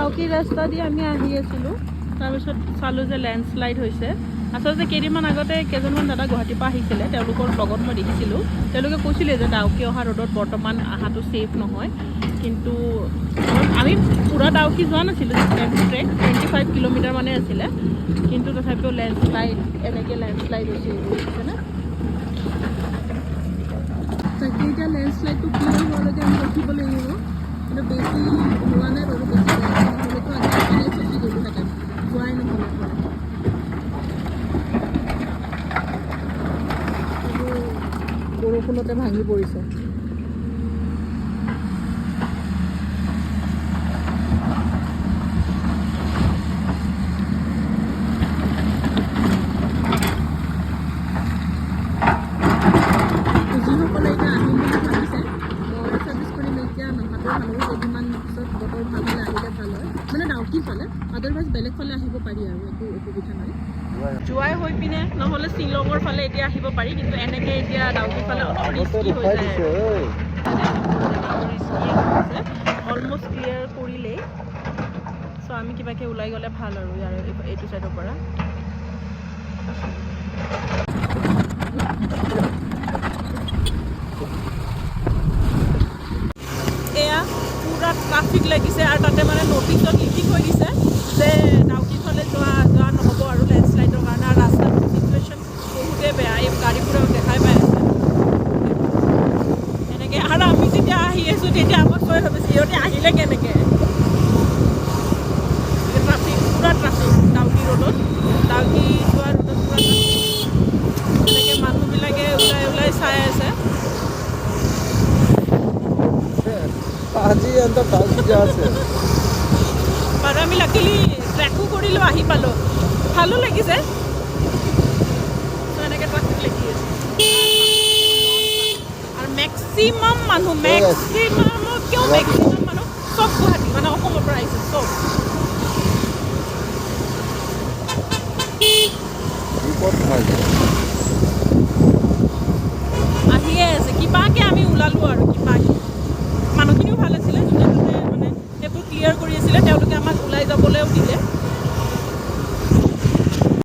ডাউকি ৰাস্তা দি আমি আহি আছিলোঁ, তাৰপিছত চালোঁ যে লেণ্ডশ্লাইড হৈছে। আচলতে কেইদিনমান আগতে কেইজনমান দাদা গুৱাহাটীৰ পৰা আহিছিলে, তেওঁলোকৰ লগত মই দেখিছিলোঁ। তেওঁলোকে কৈছিলে যে ডাউকি অহা ৰ'দত বৰ্তমান অহাটো ছেফ নহয়, কিন্তু আমি পূৰা ডাউকি যোৱা নাছিলোঁ, ট্ৰেক 25 কিলোমিটাৰ মানে আছিলে, কিন্তু তথাপিও লেণ্ডশ্লাইড এনেকৈ লেণ্ডশ্লাইড হৈছে বুজিছেনে। তাকে এতিয়া লেণ্ডশ্লাইডটো ক্লিয়াৰ হোৱালৈকে আমি ৰখিব লাগিব, কিন্তু বেছি হোৱা নাই বাৰু, বেছি নহ'লেতো আজি ফচি গ'লোহেঁতেন, যোৱাই নহ'লে। বৰষুণতে ভাঙি পৰিছে। যিসকলে এতিয়া আহিম বুলি ভাবিছে, মই চাজেষ্ট কৰিম এতিয়া নহাটো ভাল হ'ব। কেইদিনমান পিছত বতৰ ভাল হ'লে আহিলে ভাল হয়, মানে ডাউকি ফালে। আদাৰৱাইজ বেলেগ ফালে আহিব পাৰি আৰু একো অসুবিধা নাই। যোৱাই হৈ পিনে নহ'লে শ্বিলঙৰ ফালে এতিয়া আহিব পাৰি, কিন্তু এনেকৈ এতিয়া ডাউকি ফালে অলপ ৰিস্কি হৈ যায়। অলমষ্ট ক্লিয়াৰ কৰিলেই, চ' আমি কিবাকৈ ওলাই গ'লে ভাল আৰু ইয়াৰ এইটো ছাইডৰ পৰা। এয়া পূৰা ট্ৰাফিক লাগিছে, আৰু তাতে মানে নটিছত লিখি থৈ দিছে যে ডাউকি ফালে যোৱা নহ'ব আৰু লেণ্ডশ্লাইডৰ কাৰণে। আৰু ৰাস্তাৰ চিটুৱেশ্যন বহুতেই বেয়া, এই গাড়ীবোৰক দেখাই পাই আছে এনেকৈ। আৰু আমি যেতিয়া আহি আছোঁ তেতিয়া আমাক কৈ ভাবিছোঁ সিহঁতে আহিলে কেনেকৈ। ট্ৰাফিক, পূৰা ট্ৰাফিক ডাউকি ৰোডত, ডাউকি যোৱা ৰোডত পূৰা ট্ৰাফিক। এনেকৈ মানুহবিলাকে ওলাই চাই আছে। আজি এন্ত ডাউকি যা আছে বাৰু আমি লাকিলি ট্ৰেকো কৰিলোঁ, আহি পালোঁ, ভালো লাগিছে। ত' এনেকৈ ট্ৰাফিক লাগি আছে আৰু মেক্সিমাম মানুহ মেক্সিমাম মানুহ চব গুৱাহাটী, মানে অসমৰ পৰা আহিছে চব। আহিয়ে আছে কিবাকৈ আমি ওলালোঁ আৰু কিবাকৈ। মানুহখিনিও ভাল আছিলে, যোনে যোনে মানে সেইবোৰ ক্লিয়াৰ কৰি আছিলে, তেওঁলোকে আমাক ওলাই যাবলৈও দিলে।